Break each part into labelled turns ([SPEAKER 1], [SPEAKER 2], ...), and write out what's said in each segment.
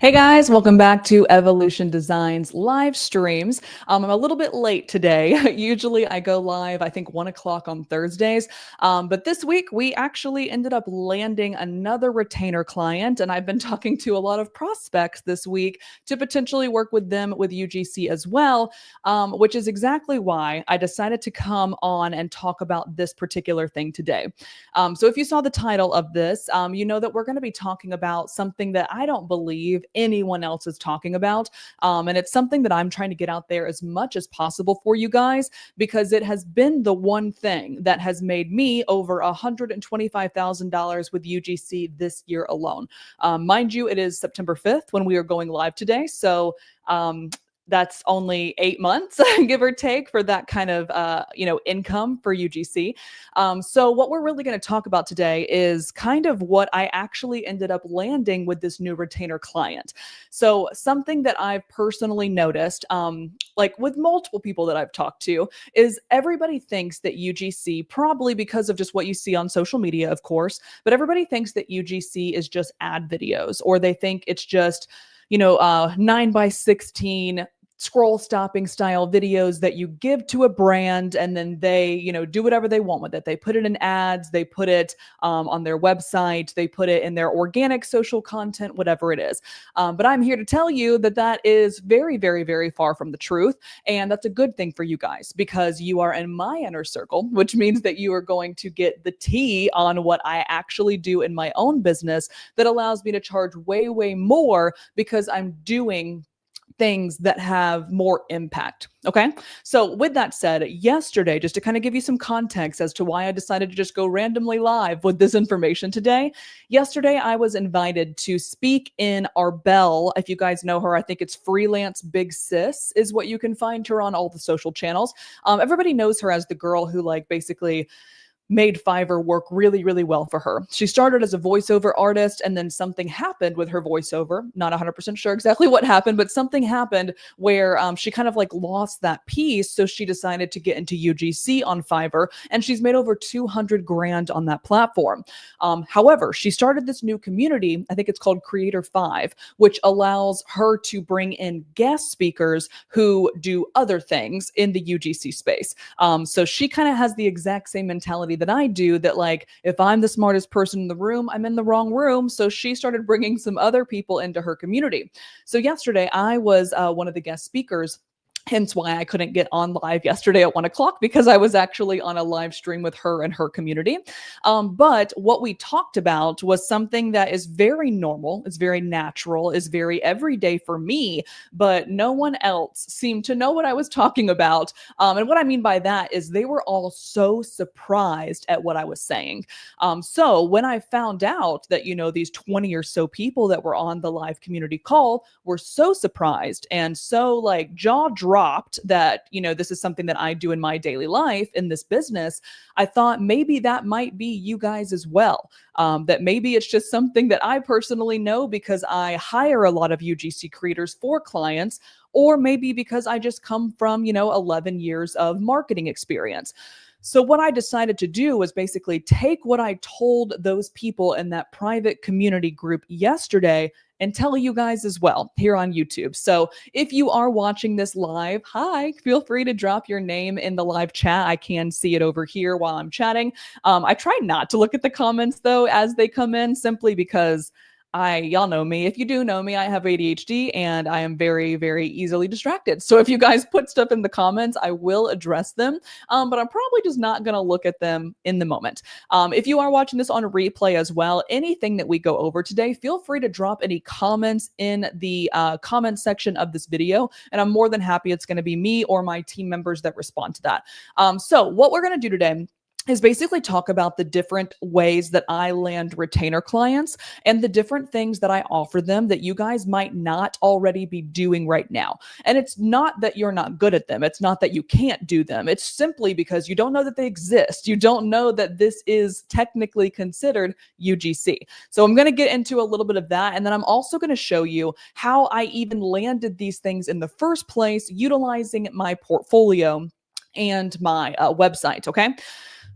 [SPEAKER 1] Hey guys, welcome back to Evolution Designs live streams. I'm a little bit late today. Usually I go live, I think 1 o'clock on Thursdays. But this week we actually ended up landing another retainer client, and I've been talking to a lot of prospects this week to potentially work with them with UGC as well, which is exactly why I decided to come on and talk about this particular thing today. So if you saw the title of this, you know that we're going to be talking about something that I don't believe anyone else is talking about. And it's something that I'm trying to get out there as much as possible for you guys, because it has been the one thing that has made me over $125,000 with UGC this year alone. Mind you, it is September 5th when we are going live today. So that's only 8 months, give or take, for that kind of income for UGC. So what we're really going to talk about today is kind of what I actually ended up landing with this new retainer client. So something that I've personally noticed, like with multiple people that I've talked to, is everybody thinks that UGC, probably because of just what you see on social media, of course, but everybody thinks that UGC is just ad videos, or they think it's just 9:16 scroll stopping style videos that you give to a brand, and then they do whatever they want with it. They put it in ads, they put it on their website, they put it in their organic social content, whatever it is. But I'm here to tell you that that is very, very, very far from the truth, and that's a good thing for you guys, because you are in my inner circle, which means that you are going to get the tea on what I actually do in my own business that allows me to charge way, way more, because I'm doing things that have more impact. Okay. So with that said, yesterday, just to kind of give you some context as to why I decided to just go randomly live with this information today, yesterday I was invited to speak in Arbel. If you guys know her, I think it's Freelance Big Sis is what you can find her on all the social channels. Everybody knows her as the girl who basically made Fiverr work really, really well for her. She started as a voiceover artist, and then something happened with her voiceover. Not 100% sure exactly what happened, but something happened where she kind of lost that piece. So she decided to get into UGC on Fiverr, and she's made over 200 grand on that platform. However, she started this new community, I think it's called Creator 5, which allows her to bring in guest speakers who do other things in the UGC space. So she kind of has the exact same mentality that I do, that if I'm the smartest person in the room, I'm in the wrong room. So she started bringing some other people into her community. So yesterday I was one of the guest speakers. Hence why I couldn't get on live yesterday at 1 o'clock, because I was actually on a live stream with her and her community. But what we talked about was something that is very normal, it's very natural, is very everyday for me, but no one else seemed to know what I was talking about. And what I mean by that is they were all so surprised at what I was saying. So when I found out that, these 20 or so people that were on the live community call were so surprised and so jaw dropped that, this is something that I do in my daily life in this business, I thought maybe that might be you guys as well. That maybe it's just something that I personally know because I hire a lot of UGC creators for clients, or maybe because I just come from, 11 years of marketing experience. So what I decided to do was basically take what I told those people in that private community group yesterday and tell you guys as well here on YouTube. So if you are watching this live, hi, feel free to drop your name in the live chat. I can see it over here while I'm chatting. I try not to look at the comments though as they come in, simply because y'all know me. If you do know me, I have ADHD and I am very, very easily distracted. So if you guys put stuff in the comments, I will address them. But I'm probably just not going to look at them in the moment. If you are watching this on replay as well, anything that we go over today, feel free to drop any comments in the comment section of this video. And I'm more than happy. It's going to be me or my team members that respond to that. So what we're going to do today is basically talk about the different ways that I land retainer clients and the different things that I offer them that you guys might not already be doing right now. And it's not that you're not good at them. It's not that you can't do them. It's simply because you don't know that they exist. You don't know that this is technically considered UGC. So I'm going to get into a little bit of that. And then I'm also going to show you how I even landed these things in the first place, utilizing my portfolio and my website. Okay.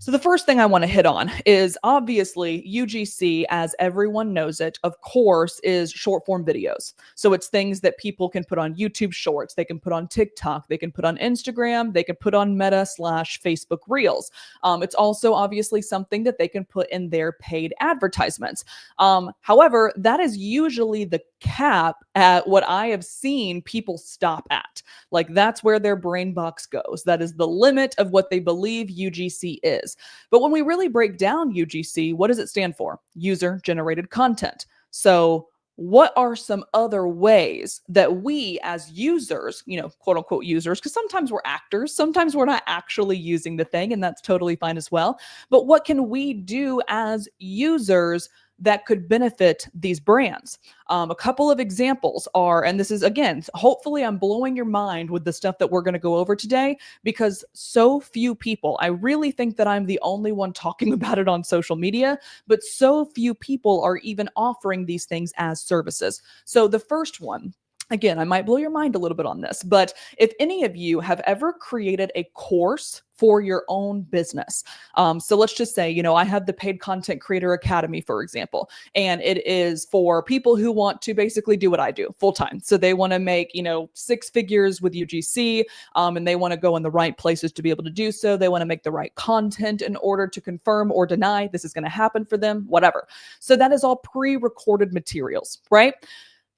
[SPEAKER 1] So the first thing I want to hit on is obviously UGC, as everyone knows it, of course, is short form videos. So it's things that people can put on YouTube Shorts, they can put on TikTok, they can put on Instagram, they can put on Meta/Facebook Reels. It's also obviously something that they can put in their paid advertisements. However, that is usually the cap at what I have seen people stop at. Like that's where their brain box goes. That is the limit of what they believe UGC is. But when we really break down UGC, what does it stand for? User generated content. So what are some other ways that we as users, quote unquote users, because sometimes we're actors, sometimes we're not actually using the thing, and that's totally fine as well. But what can we do as users that could benefit these brands? A couple of examples are, and this is again, hopefully I'm blowing your mind with the stuff that we're going to go over today, because so few people, I really think that I'm the only one talking about it on social media, but so few people are even offering these things as services. So the first one, again, I might blow your mind a little bit on this, but if any of you have ever created a course for your own business. So let's just say, I have the Paid Content Creator Academy, for example, and it is for people who want to basically do what I do full time. So they want to make, 6 figures with UGC, and they want to go in the right places to be able to do so. They want to make the right content in order to confirm or deny this is going to happen for them, whatever. So that is all pre-recorded materials, right?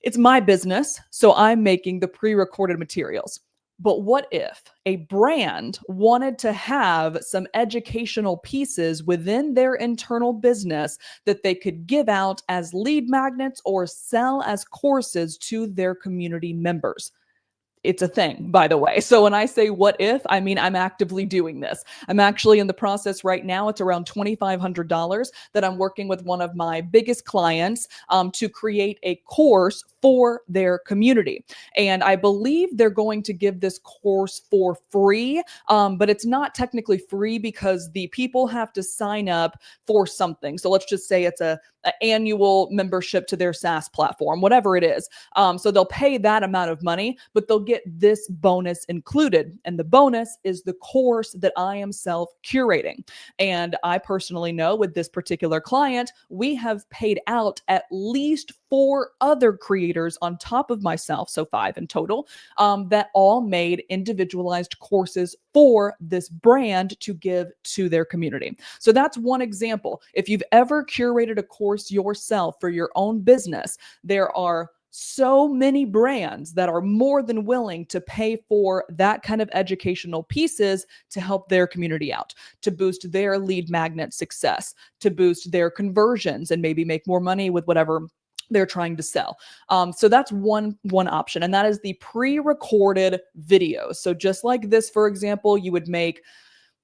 [SPEAKER 1] It's my business, so I'm making the pre-recorded materials. But what if a brand wanted to have some educational pieces within their internal business that they could give out as lead magnets or sell as courses to their community members? It's a thing, by the way. So when I say what if, I mean I'm actively doing this. I'm actually in the process right now. It's around $2,500 that I'm working with one of my biggest clients to create a course for their community. And I believe they're going to give this course for free, but it's not technically free because the people have to sign up for something. So let's just say it's an annual membership to their SaaS platform, whatever it is. So they'll pay that amount of money, but they'll get this bonus included. And the bonus is the course that I am self-curating. And I personally know with this particular client, we have paid out at least 4 other creators on top of myself, so 5 in total, that all made individualized courses for this brand to give to their community. So that's one example. If you've ever curated a course yourself for your own business, there are so many brands that are more than willing to pay for that kind of educational pieces to help their community out, to boost their lead magnet success, to boost their conversions and maybe make more money with whatever they're trying to sell. So that's one option, and that is the pre-recorded videos. So just like this, for example, you would make,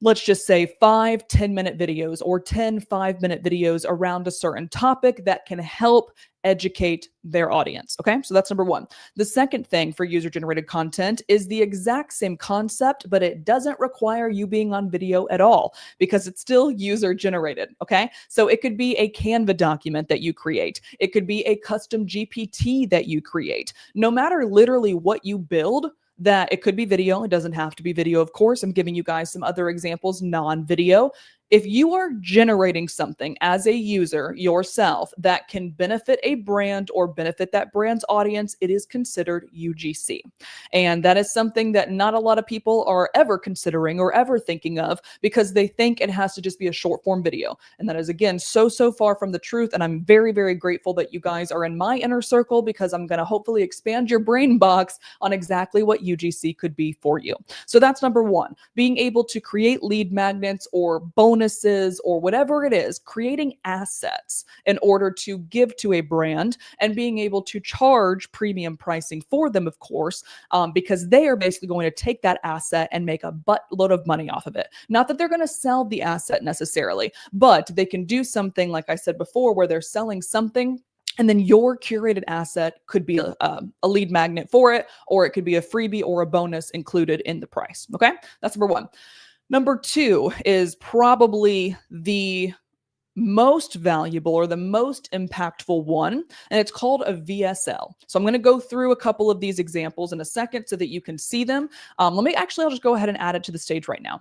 [SPEAKER 1] let's just say 5 10-minute videos or 10 5-minute videos around a certain topic that can help educate their audience. Okay, so that's number one. The second thing for user-generated content is the exact same concept, but it doesn't require you being on video at all because it's still user-generated. Okay, so it could be a Canva document that you create. It could be a custom GPT that you create. No matter literally what you build, that it could be video. It doesn't have to be video, of course. I'm giving you guys some other examples, non-video. If you are generating something as a user yourself that can benefit a brand or benefit that brand's audience, it is considered UGC. And that is something that not a lot of people are ever considering or ever thinking of because they think it has to just be a short form video. And that is, again, so far from the truth. And I'm very, very grateful that you guys are in my inner circle because I'm going to hopefully expand your brain box on exactly what UGC could be for you. So that's number one, being able to create lead magnets or bonuses or whatever it is, creating assets in order to give to a brand and being able to charge premium pricing for them, of course, because they are basically going to take that asset and make a buttload of money off of it. Not that they're going to sell the asset necessarily, but they can do something, like I said before, where they're selling something and then your curated asset could be a lead magnet for it, or it could be a freebie or a bonus included in the price. Okay, that's number one. Number two is probably the most valuable or the most impactful one, and it's called a VSL. So I'm going to go through a couple of these examples in a second so that you can see them. I'll just go ahead and add it to the stage right now.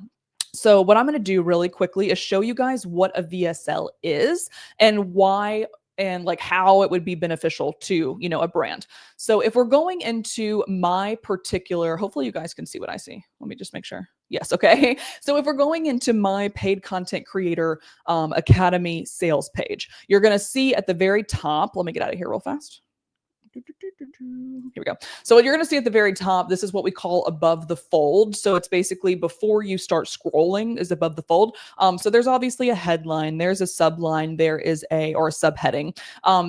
[SPEAKER 1] So what I'm going to do really quickly is show you guys what a VSL is and why and like how it would be beneficial to, a brand. So if we're going into my particular, hopefully you guys can see what I see. Let me just make sure. Yes. Okay. So if we're going into my paid content creator academy sales page, you're going to see at the very top, let me get out of here real fast. Here we go. So what you're going to see at the very top, this is what we call above the fold. So it's basically before you start scrolling is above the fold. So there's obviously a headline, there's a subline, there is a subheading,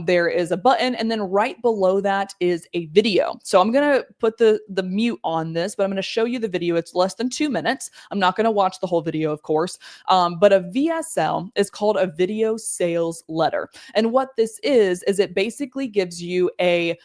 [SPEAKER 1] there is a button, and then right below that is a video. So I'm going to put the mute on this, but I'm going to show you the video. It's less than 2 minutes. I'm not going to watch the whole video, of course. But a VSL is called a video sales letter. And what this is it basically gives you a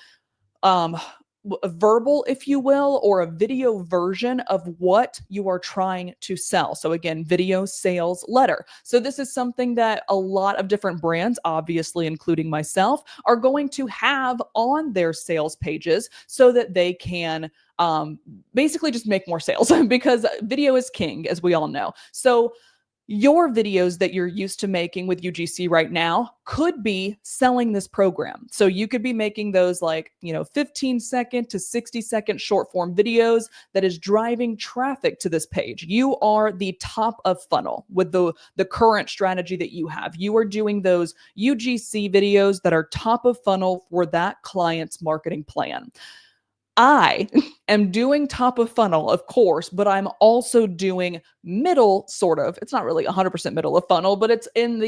[SPEAKER 1] verbal, if you will, or a video version of what you are trying to sell. So again, video sales letter. So this is something that a lot of different brands, obviously including myself, are going to have on their sales pages so that they can basically just make more sales because video is king, as we all know. So your videos that you're used to making with UGC right now could be selling this program. So you could be making those 15-second to 60-second short form videos that is driving traffic to this page. You are the top of funnel with the current strategy that you have. You are doing those UGC videos that are top of funnel for that client's marketing plan. I am doing top of funnel, of course, but I'm also doing middle, sort of. It's not really 100% middle of funnel, but it's in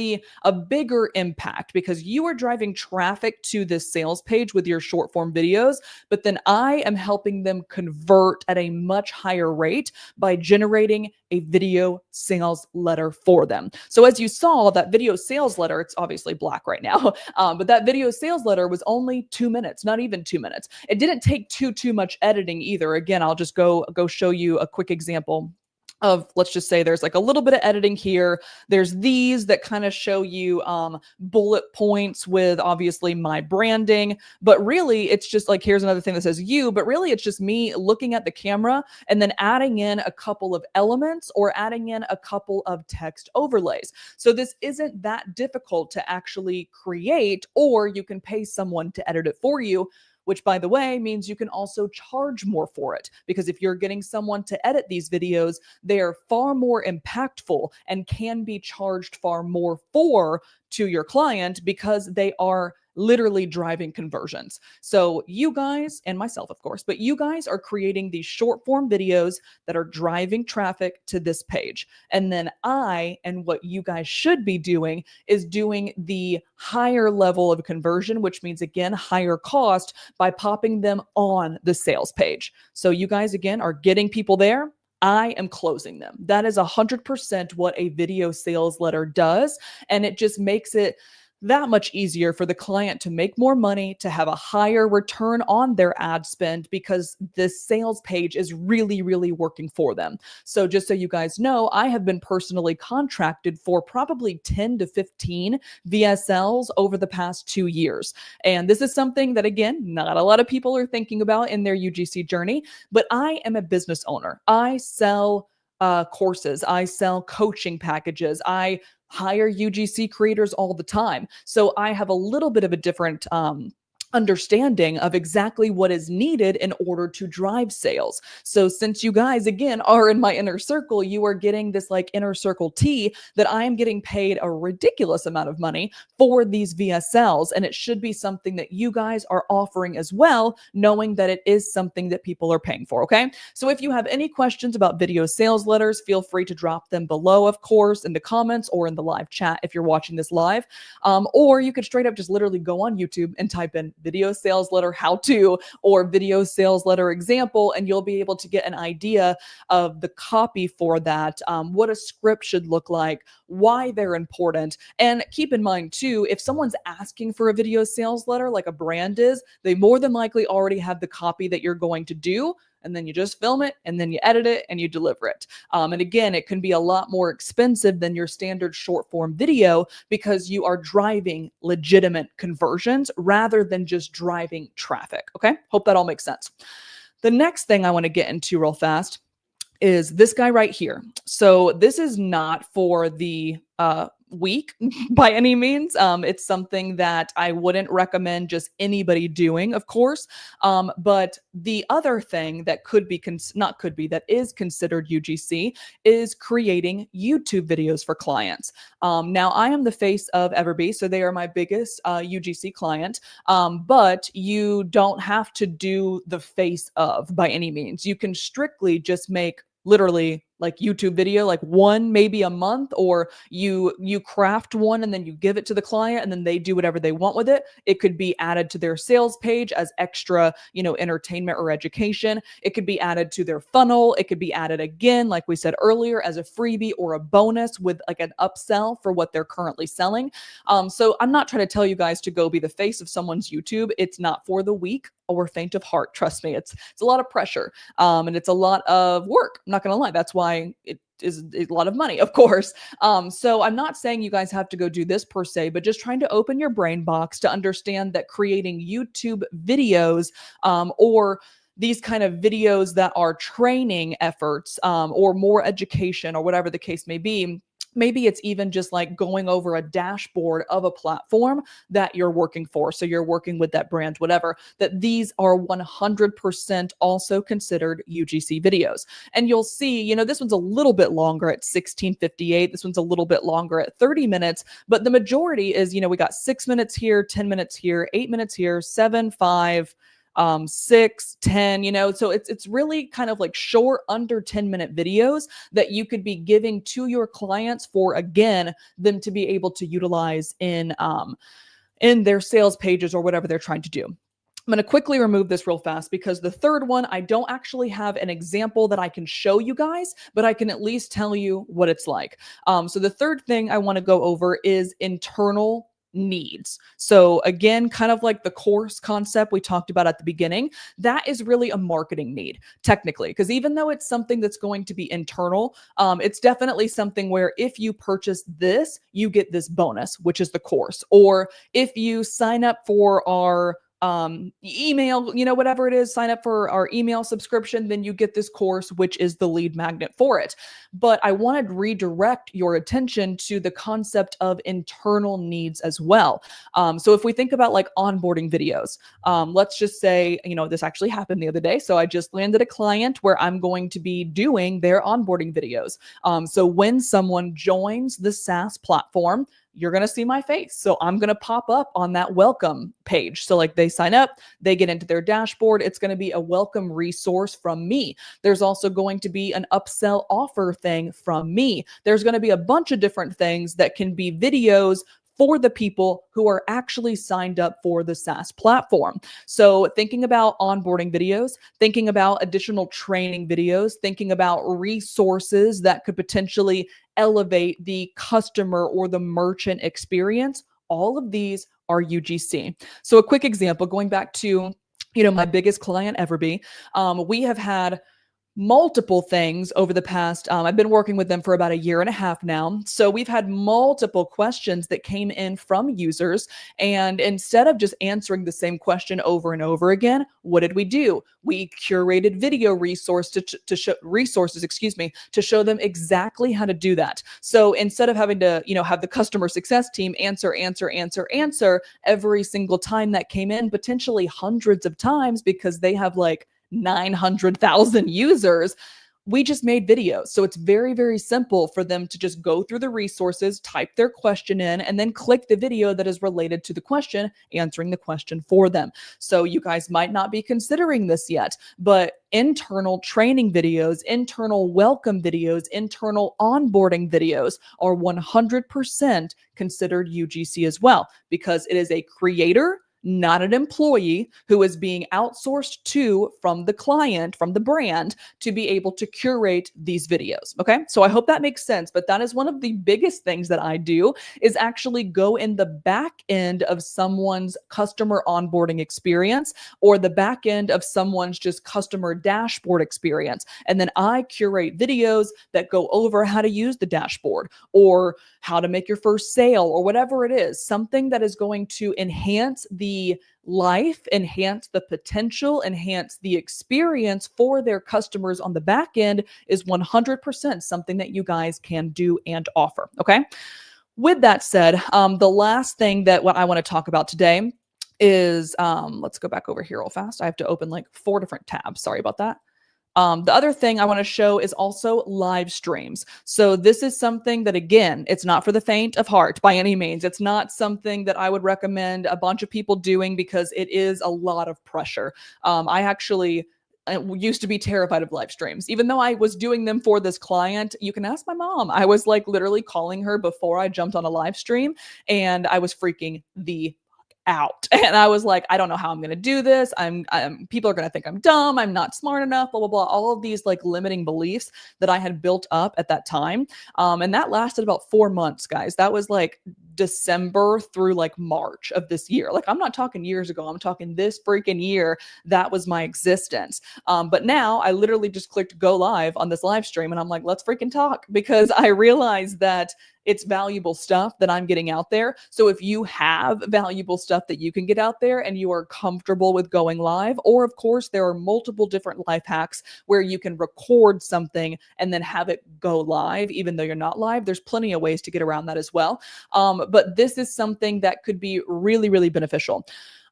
[SPEAKER 1] a bigger impact because you are driving traffic to this sales page with your short form videos, but then I am helping them convert at a much higher rate by generating a video sales letter for them. So as you saw, that video sales letter, it's obviously black right now, but that video sales letter was only 2 minutes, not even 2 minutes. It didn't take too much editing either. Again, I'll just go show you a quick example of, let's just say there's like a little bit of editing here. There's these that kind of show you bullet points with obviously my branding, but really it's just like, here's another thing that says you, but really it's just me looking at the camera and then adding in a couple of elements or adding in a couple of text overlays. So this isn't that difficult to actually create, or you can pay someone to edit it for you, which, by the way, means you can also charge more for it. Because if you're getting someone to edit these videos, they are far more impactful and can be charged far more for to your client because they are literally driving conversions. So you guys, and myself, of course, but you guys are creating these short form videos that are driving traffic to this page. And then and what you guys should be doing is doing the higher level of conversion, which means, again, higher cost by popping them on the sales page. So you guys, again, are getting people there. I am closing them. That is 100% what a video sales letter does. And it just makes it that much easier for the client to make more money, to have a higher return on their ad spend because this sales page is really, really working for them. So just so you guys know, I have been personally contracted for probably 10 to 15 VSLs over the past 2 years. And this is something that, again, not a lot of people are thinking about in their UGC journey, but I am a business owner. I sell courses. I sell coaching packages. I hire UGC creators all the time. So I have a little bit of a different understanding of exactly what is needed in order to drive sales. So since you guys, again, are in my inner circle, you are getting this like inner circle tea that I am getting paid a ridiculous amount of money for these VSLs. And it should be something that you guys are offering as well, knowing that it is something that people are paying for. Okay. So if you have any questions about video sales letters, feel free to drop them below, of course, in the comments or in the live chat if you're watching this live. Or you could straight up just literally go on YouTube and type in video sales letter how to or video sales letter example, and you'll be able to get an idea of the copy for that, what a script should look like, why they're important. And keep in mind too, if someone's asking for a video sales letter like a brand is, they more than likely already have the copy that you're going to do. And then you just film it and then you edit it and you deliver it. And again, it can be a lot more expensive than your standard short form video because you are driving legitimate conversions rather than just driving traffic. Okay. Hope that all makes sense. The next thing I want to get into real fast is this guy right here. So this is not for the weak by any means. It's something that I wouldn't recommend just anybody doing, of course. But the other thing that could be, not could be, that is considered UGC is creating YouTube videos for clients. Now, I am the face of Everbee, so they are my biggest UGC client. But you don't have to do the face of by any means. You can strictly just make literally like YouTube video, like one maybe a month, or you craft one and then you give it to the client and then they do whatever they want with it. It could be added to their sales page as extra, entertainment or education. It could be added to their funnel. It could be added again, like we said earlier, as a freebie or a bonus with like an upsell for what they're currently selling. So I'm not trying to tell you guys to go be the face of someone's YouTube. It's not for the weak or faint of heart. Trust me, it's a lot of pressure, and it's a lot of work. I'm not gonna lie. That's why it is a lot of money, of course. So I'm not saying you guys have to go do this per se, but just trying to open your brain box to understand that creating YouTube videos, or these kind of videos that are training efforts, or more education or whatever the case may be. Maybe it's even just like going over a dashboard of a platform that you're working for. So you're working with that brand, whatever, that these are 100% also considered UGC videos. And you'll see, this one's a little bit longer at 16:58. This one's a little bit longer at 30 minutes, but the majority is, we got 6 minutes here, 10 minutes here, 8 minutes here, 7, 5, 6, 10, so it's really kind of like short under 10-minute videos that you could be giving to your clients for, again, them to be able to utilize in their sales pages or whatever they're trying to do. I'm going to quickly remove this real fast because the third one, I don't actually have an example that I can show you guys, but I can at least tell you what it's like. So the third thing I want to go over is internal needs. So again, kind of like the course concept we talked about at the beginning, that is really a marketing need technically, because even though it's something that's going to be internal, it's definitely something where if you purchase this, you get this bonus, which is the course. Or if you sign up for our email, whatever it is, sign up for our email subscription, then you get this course, which is the lead magnet for it. But I want to redirect your attention to the concept of internal needs as well. So if we think about like onboarding videos, let's just say, this actually happened the other day. So I just landed a client where I'm going to be doing their onboarding videos. So when someone joins the SaaS platform, you're going to see my face. So I'm going to pop up on that welcome page. So like they sign up, they get into their dashboard. It's going to be a welcome resource from me. There's also going to be an upsell offer thing from me. There's going to be a bunch of different things that can be videos for the people who are actually signed up for the SaaS platform. So thinking about onboarding videos, thinking about additional training videos, thinking about resources that could potentially elevate the customer or the merchant experience, all of these are UGC. So a quick example, going back to, my biggest client, Everbee, we have had multiple things over the past, I've been working with them for about 1.5 years now. So we've had multiple questions that came in from users. And instead of just answering the same question over and over again, what did we do? We curated video resources to show them exactly how to do that. So instead of having to, have the customer success team answer every single time that came in, potentially hundreds of times because they have like 900,000 users, we just made videos. So it's very, very simple for them to just go through the resources, type their question in, and then click the video that is related to the question, answering the question for them. So you guys might not be considering this yet, but internal training videos, internal welcome videos, internal onboarding videos are 100% considered UGC as well, because it is a creator, not an employee, who is being outsourced to from the client, from the brand, to be able to curate these videos. Okay. So I hope that makes sense. But that is one of the biggest things that I do, is actually go in the back end of someone's customer onboarding experience, or the back end of someone's just customer dashboard experience. And then I curate videos that go over how to use the dashboard, or how to make your first sale, or whatever it is, something that is going to enhance the the life, enhance the potential, enhance the experience for their customers on the back end is 100% something that you guys can do and offer. Okay. With that said, the last thing that what I want to talk about today is let's go back over here real fast. I have to open like 4 different tabs. Sorry about that. The other thing I want to show is also live streams. So this is something that, again, it's not for the faint of heart by any means. It's not something that I would recommend a bunch of people doing because it is a lot of pressure. I used to be terrified of live streams. Even though I was doing them for this client, you can ask my mom. I was like literally calling her before I jumped on a live stream, and I was freaking the out. And I was like, I don't know how I'm going to do this. People are going to think I'm dumb. I'm not smart enough, blah, blah, blah. All of these like limiting beliefs that I had built up at that time. And that lasted about 4 months, guys. That was like December through like March of this year. Like, I'm not talking years ago. I'm talking this freaking year. That was my existence. But now I literally just clicked go live on this live stream and I'm like, let's freaking talk, because I realized that it's valuable stuff that I'm getting out there. So if you have valuable stuff that you can get out there and you are comfortable with going live, or of course, there are multiple different life hacks where you can record something and then have it go live, even though you're not live. There's plenty of ways to get around that as well. But this is something that could be really, really beneficial.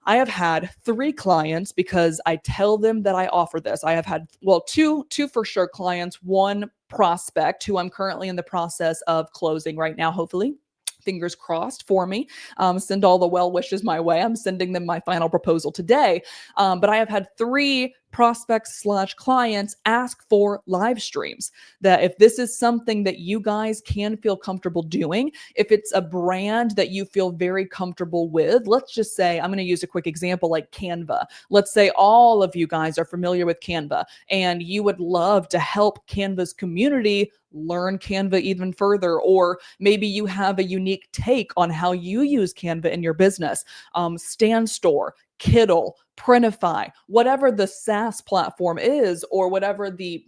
[SPEAKER 1] I have had 3 clients because I tell them that I offer this. I have had, well, two for sure clients, 1 prospect who I'm currently in the process of closing right now, hopefully. Fingers crossed for me. Send all the well wishes my way. I'm sending them my final proposal today. But I have had 3 prospects / clients ask for live streams. That if this is something that you guys can feel comfortable doing, if it's a brand that you feel very comfortable with, let's just say, I'm going to use a quick example like Canva. Let's say all of you guys are familiar with Canva and you would love to help Canva's community learn Canva even further, or maybe you have a unique take on how you use Canva in your business. Standstore, Kiddle, Printify, whatever the SaaS platform is, or whatever the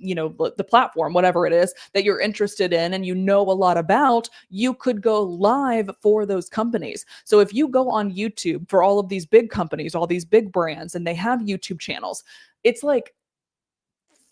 [SPEAKER 1] platform, whatever it is that you're interested in and you know a lot about, you could go live for those companies. So if you go on YouTube for all of these big companies, all these big brands, and they have YouTube channels, it's like,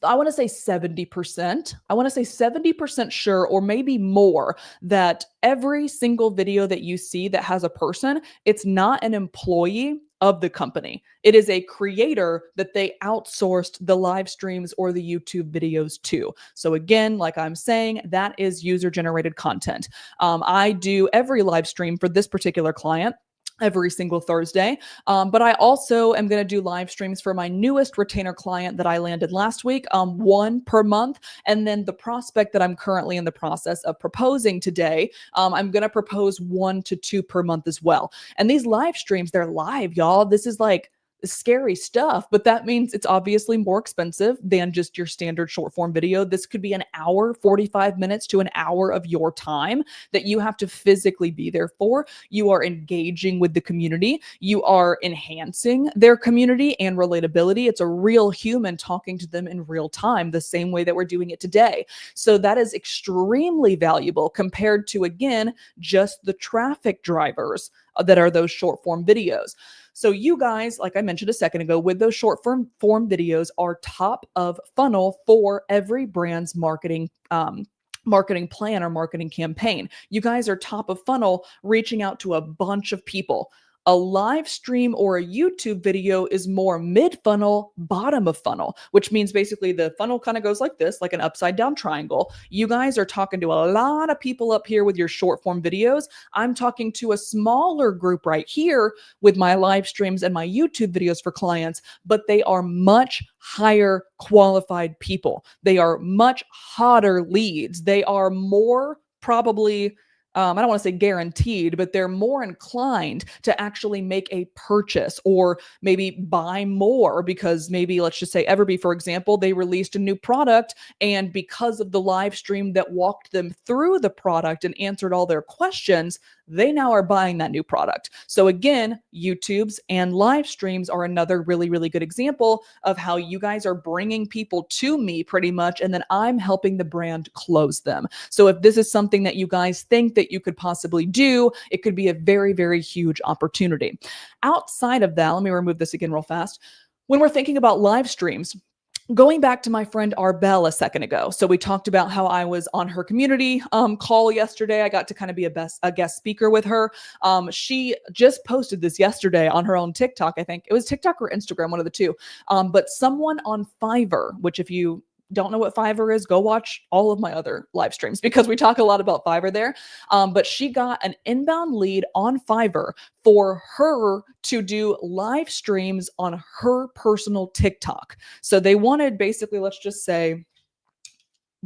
[SPEAKER 1] I want to say 70%. I want to say 70% sure, or maybe more, that every single video that you see that has a person, it's not an employee of the company. It is a creator that they outsourced the live streams or the YouTube videos to. So again, like I'm saying, that is user-generated content. I do every live stream for this particular client every single Thursday. But I also am going to do live streams for my newest retainer client that I landed last week, 1 per month. And then the prospect that I'm currently in the process of proposing today, I'm going to propose 1 to 2 per month as well. And these live streams, they're live, y'all. This is like scary stuff, but that means it's obviously more expensive than just your standard short form video. This could be an hour, 45 minutes to an hour of your time that you have to physically be there for. You are engaging with the community. You are enhancing their community and relatability. It's a real human talking to them in real time, the same way that we're doing it today. So that is extremely valuable compared to, again, just the traffic drivers that are those short form videos. So you guys, like I mentioned a second ago, with those short form videos are top of funnel for every brand's marketing plan or marketing campaign. You guys are top of funnel, reaching out to a bunch of people. A live stream or a YouTube video is more mid-funnel, bottom of funnel, which means basically the funnel kind of goes like this, like an upside down triangle. You guys are talking to a lot of people up here with your short form videos. I'm talking to a smaller group right here with my live streams and my YouTube videos for clients, but they are much higher qualified people. They are much hotter leads. They are more probably I don't want to say guaranteed, but they're more inclined to actually make a purchase or maybe buy more because maybe, let's just say Everbee, for example, they released a new product, and because of the live stream that walked them through the product and answered all their questions, they now are buying that new product. So again, YouTubes and live streams are another really, really good example of how you guys are bringing people to me pretty much, and then I'm helping the brand close them. So if this is something that you guys think that you could possibly do, it could be a very, very huge opportunity. Outside of that, let me remove this again real fast. When we're thinking about live streams, going back to my friend Arbel a second ago. So we talked about how I was on her community call yesterday. I got to kind of be a guest speaker with her. She just posted this yesterday on her own TikTok. I think it was TikTok or Instagram, one of the two. But someone on Fiverr, which if you don't know what Fiverr is, go watch all of my other live streams because we talk a lot about Fiverr there. But she got an inbound lead on Fiverr for her to do live streams on her personal TikTok. So they wanted basically, let's just say,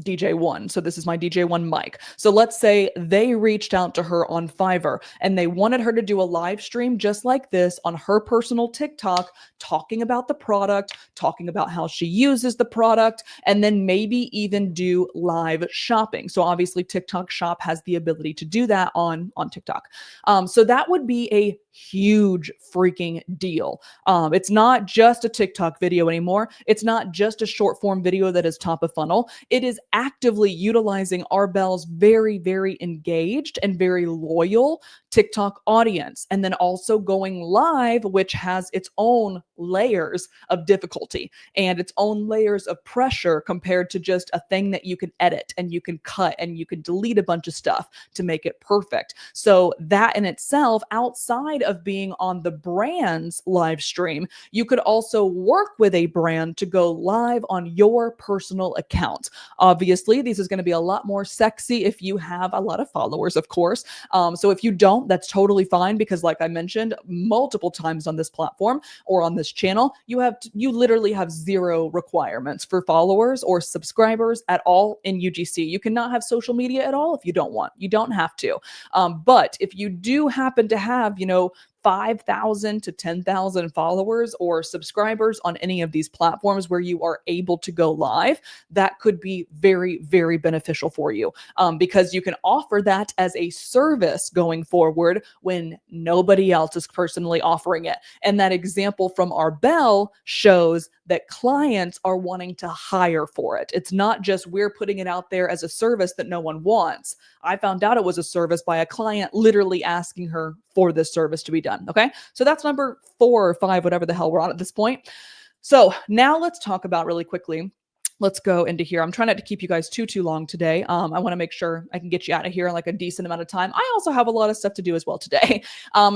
[SPEAKER 1] DJ1. So this is my DJ1 mic. So let's say they reached out to her on Fiverr and they wanted her to do a live stream just like this on her personal TikTok, talking about the product, talking about how she uses the product, and then maybe even do live shopping. So obviously TikTok Shop has the ability to do that on TikTok. So that would be a huge freaking deal. It's not just a TikTok video anymore. It's not just a short form video that is top of funnel. It is actively utilizing Arbel's very, very engaged and very loyal TikTok audience. And then also going live, which has its own layers of difficulty and its own layers of pressure compared to just a thing that you can edit and you can cut and you can delete a bunch of stuff to make it perfect. So that in itself, outside of being on the brand's live stream, you could also work with a brand to go live on your personal account. Obviously, this is going to be a lot more sexy if you have a lot of followers, of course. So if you don't, that's totally fine because like I mentioned multiple times on this platform or on this channel, you literally have zero requirements for followers or subscribers at all in UGC. You cannot have social media at all if you don't want. You don't have to. But if you do happen to have, 5,000 to 10,000 followers or subscribers on any of these platforms where you are able to go live, that could be very, very beneficial for you because you can offer that as a service going forward when nobody else is personally offering it. And that example from Arbel shows that clients are wanting to hire for it. It's not just we're putting it out there as a service that no one wants. I found out it was a service by a client literally asking her for this service to be done. Okay. So that's number 4 or 5, whatever the hell we're on at this point. So now let's talk about really quickly. Let's go into here. I'm trying not to keep you guys too long today. I want to make sure I can get you out of here in like a decent amount of time. I also have a lot of stuff to do as well today.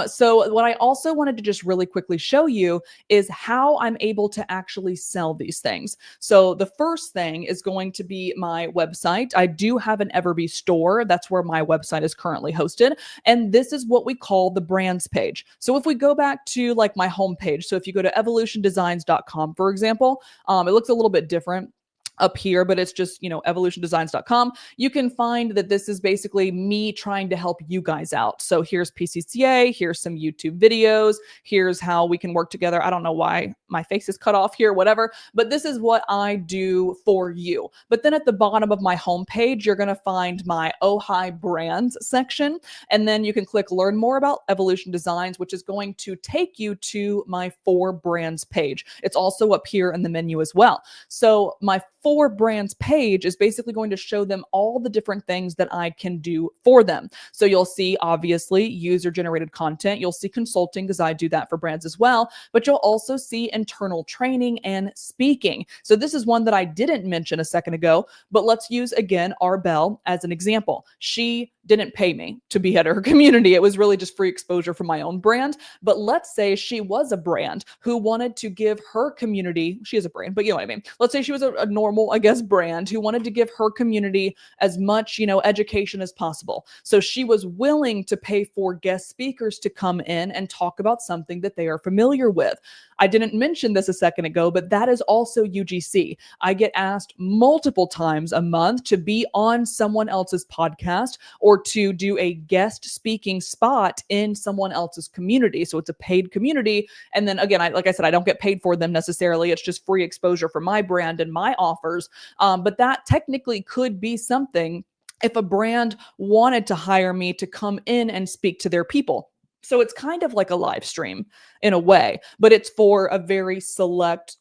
[SPEAKER 1] So what I also wanted to just really quickly show you is how I'm able to actually sell these things. So the first thing is going to be my website. I do have an Everbee store. That's where my website is currently hosted. And this is what we call the brands page. So if we go back to like my homepage, so if you go to evolushendesigns.com, for example, it looks a little bit different up here, but it's just, evolushendesigns.com. You can find that this is basically me trying to help you guys out. So here's PCCA, here's some YouTube videos, here's how we can work together. I don't know why my face is cut off here, whatever, but this is what I do for you. But then at the bottom of my homepage, you're going to find my Oh Hi Brands section. And then you can click learn more about Evolushen Designs, which is going to take you to my 4 brands page. It's also up here in the menu as well. So my 4 brands page is basically going to show them all the different things that I can do for them. So you'll see, obviously, user-generated content. You'll see consulting because I do that for brands as well. But you'll also see internal training and speaking. So this is one that I didn't mention a second ago, but let's use, again, Arbel as an example. She didn't pay me to be at her community. It was really just free exposure for my own brand. But let's say she was a brand who wanted to give her community, she is a brand, but you know what I mean. Let's say she was a normal, I guess, brand who wanted to give her community as much, education as possible. So she was willing to pay for guest speakers to come in and talk about something that they are familiar with. I didn't mention this a second ago, but that is also UGC. I get asked multiple times a month to be on someone else's podcast or to do a guest speaking spot in someone else's community. So it's a paid community. And then again, like I said, I don't get paid for them necessarily. It's just free exposure for my brand and my offers. But that technically could be something if a brand wanted to hire me to come in and speak to their people. So it's kind of like a live stream in a way, but it's for a very select,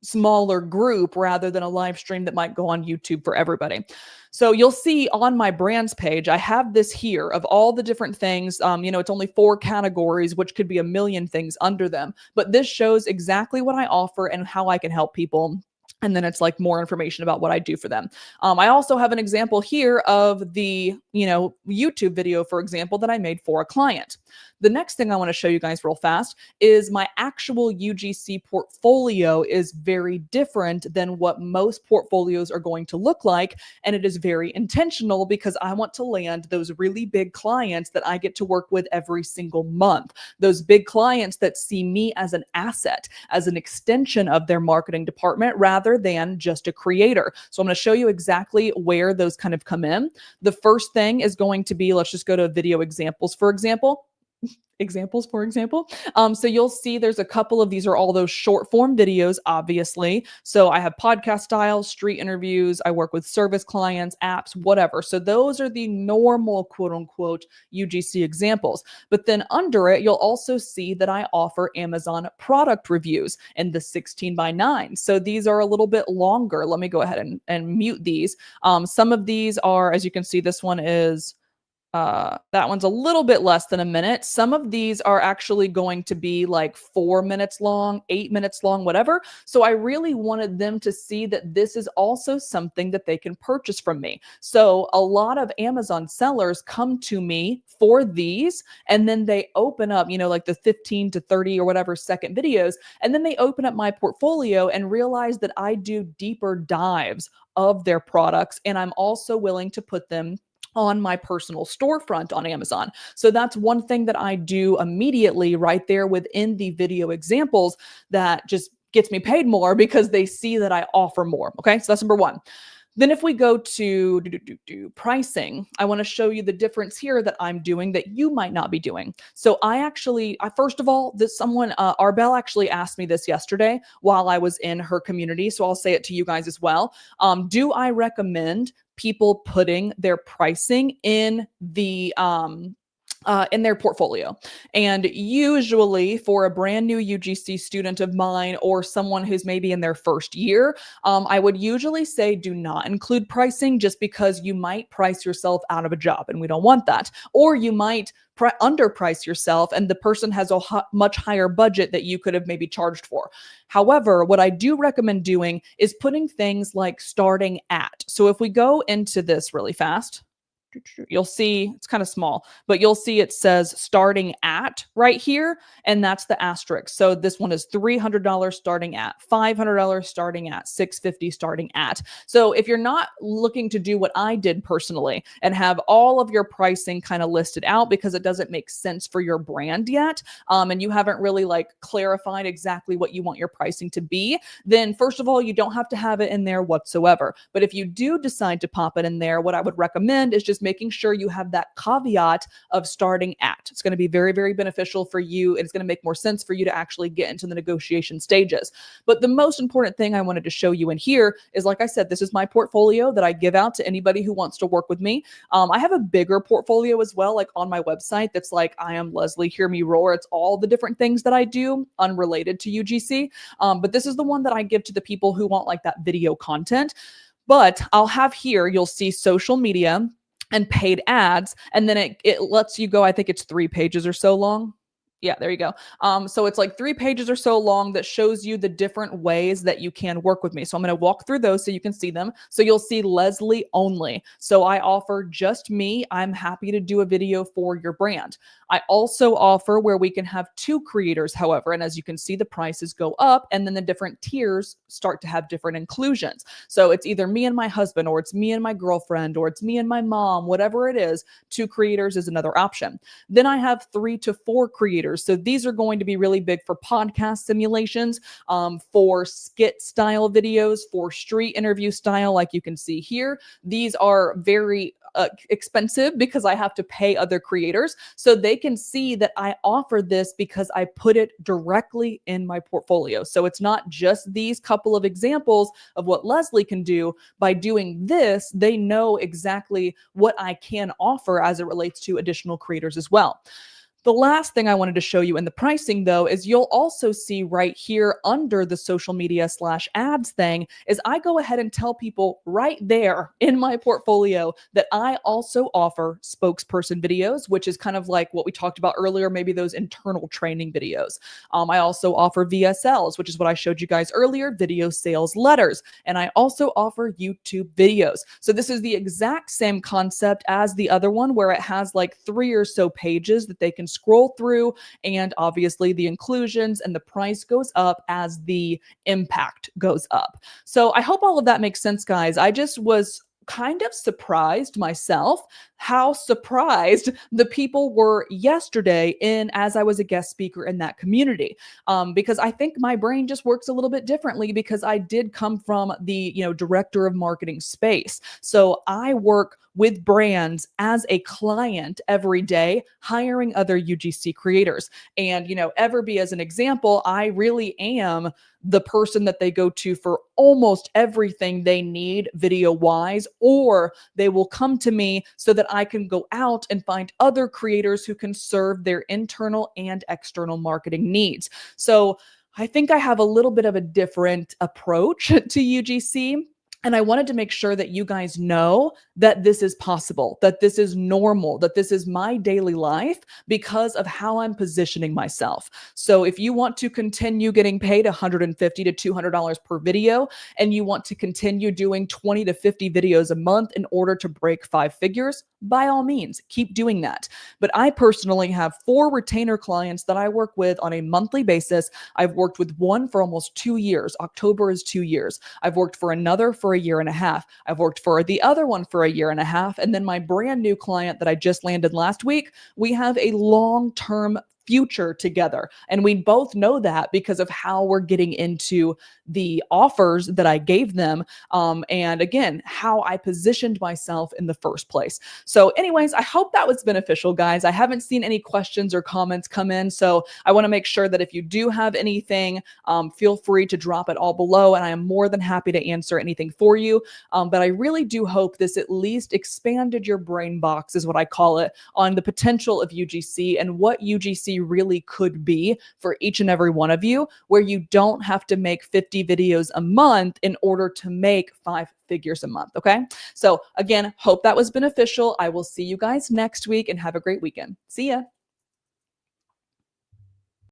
[SPEAKER 1] smaller group rather than a live stream that might go on YouTube for everybody. So you'll see on my brands page, I have this here of all the different things. It's only 4 categories, which could be a million things under them, but this shows exactly what I offer and how I can help people. And then it's like more information about what I do for them. I also have an example here of the, YouTube video, for example, that I made for a client. The next thing I want to show you guys real fast is my actual UGC portfolio is very different than what most portfolios are going to look like. And it is very intentional because I want to land those really big clients that I get to work with every single month. Those big clients that see me as an asset, as an extension of their marketing department rather than just a creator. So I'm going to show you exactly where those kind of come in. The first thing is going to be, let's just go to video examples, for example. So you'll see there's a couple of these are all those short form videos, obviously. So I have podcast style, street interviews. I work with service clients, apps, whatever. So those are the normal quote unquote UGC examples. But then under it, you'll also see that I offer Amazon product reviews in the 16:9. So these are a little bit longer. Let me go ahead and mute these. Some of these are, as you can see, this one is that one's a little bit less than a minute. Some of these are actually going to be like 4 minutes long, 8 minutes long, whatever. So I really wanted them to see that this is also something that they can purchase from me. So a lot of Amazon sellers come to me for these, and then they open up, like the 15 to 30 or whatever second videos. And then they open up my portfolio and realize that I do deeper dives of their products. And I'm also willing to put them on my personal storefront on Amazon. So that's one thing that I do immediately right there within the video examples that just gets me paid more because they see that I offer more. Okay, so that's number one. Then if we go to pricing, I want to show you the difference here that I'm doing that you might not be doing. So first of all, Arbel actually asked me this yesterday while I was in her community. So I'll say it to you guys as well. Do I recommend people putting their pricing in their portfolio? And usually for a brand new UGC student of mine or someone who's maybe in their first year, I would usually say do not include pricing just because you might price yourself out of a job and we don't want that. Or you might underprice yourself and the person has a much higher budget that you could have maybe charged for. However, what I do recommend doing is putting things like starting at. So if we go into this really fast, you'll see it's kind of small, but you'll see it says starting at right here, and that's the asterisk. So this one is $300 starting at, $500 starting at, $650 starting at. So if you're not looking to do what I did personally and have all of your pricing kind of listed out because it doesn't make sense for your brand yet, and you haven't really clarified exactly what you want your pricing to be, then first of all, you don't have to have it in there whatsoever. But if you do decide to pop it in there, what I would recommend is just making sure you have that caveat of starting at. It's going to be very, very beneficial for you. And it's going to make more sense for you to actually get into the negotiation stages. But the most important thing I wanted to show you in here is, like I said, this is my portfolio that I give out to anybody who wants to work with me. I have a bigger portfolio as well, like on my website, that's like, I am Leslie, hear me roar. It's all the different things that I do unrelated to UGC. But this is the one that I give to the people who want like that video content. But I'll have here, you'll see social media and paid ads. And then it lets you go, I think it's 3 pages or so long. Yeah, there you go. So it's like 3 pages or so long that shows you the different ways that you can work with me. So I'm going to walk through those so you can see them. So you'll see Leslie only. So I offer just me. I'm happy to do a video for your brand. I also offer where we can have 2 creators, however, and as you can see, the prices go up and then the different tiers start to have different inclusions. So it's either me and my husband, or it's me and my girlfriend, or it's me and my mom, whatever it is. 2 creators is another option. Then I have 3 to 4 creators. So these are going to be really big for podcast simulations, for skit style videos, for street interview style, like you can see here. These are very expensive because I have to pay other creators. So they can see that I offer this because I put it directly in my portfolio. So it's not just these couple of examples of what Leslie can do. By doing this, they know exactly what I can offer as it relates to additional creators as well. The last thing I wanted to show you in the pricing, though, is you'll also see right here under the social media / ads thing is I go ahead and tell people right there in my portfolio that I also offer spokesperson videos, which is kind of like what we talked about earlier, maybe those internal training videos. I also offer VSLs, which is what I showed you guys earlier, video sales letters. And I also offer YouTube videos. So this is the exact same concept as the other one where it has like 3 or so pages that they can scroll through, and obviously the inclusions and the price goes up as the impact goes up. So I hope all of that makes sense, guys. I just was kind of surprised myself how surprised the people were yesterday in as I was a guest speaker in that community, because I think my brain just works a little bit differently because I did come from the director of marketing space. So I work with brands as a client every day, hiring other UGC creators. And Everbee as an example, I really am the person that they go to for almost everything they need video wise, or they will come to me so that I can go out and find other creators who can serve their internal and external marketing needs. So I think I have a little bit of a different approach to UGC. And I wanted to make sure that you guys know that this is possible, that this is normal, that this is my daily life because of how I'm positioning myself. So if you want to continue getting paid $150 to $200 per video, and you want to continue doing 20 to 50 videos a month in order to break 5 figures, by all means, keep doing that. But I personally have 4 retainer clients that I work with on a monthly basis. I've worked with one for almost 2 years. October is 2 years. I've worked for another for a year and a half. I've worked for the other one for a year and a half. And then my brand new client that I just landed last week, we have a long-term future together. And we both know that because of how we're getting into the offers that I gave them. And again, how I positioned myself in the first place. So anyways, I hope that was beneficial, guys. I haven't seen any questions or comments come in. So I want to make sure that if you do have anything, feel free to drop it all below. And I am more than happy to answer anything for you. But I really do hope this at least expanded your brain box, is what I call it, on the potential of UGC and what UGC really could be for each and every one of you, where you don't have to make 50 videos a month in order to make 5 figures a month. Okay. So again, hope that was beneficial. I will see you guys next week and have a great weekend. See ya.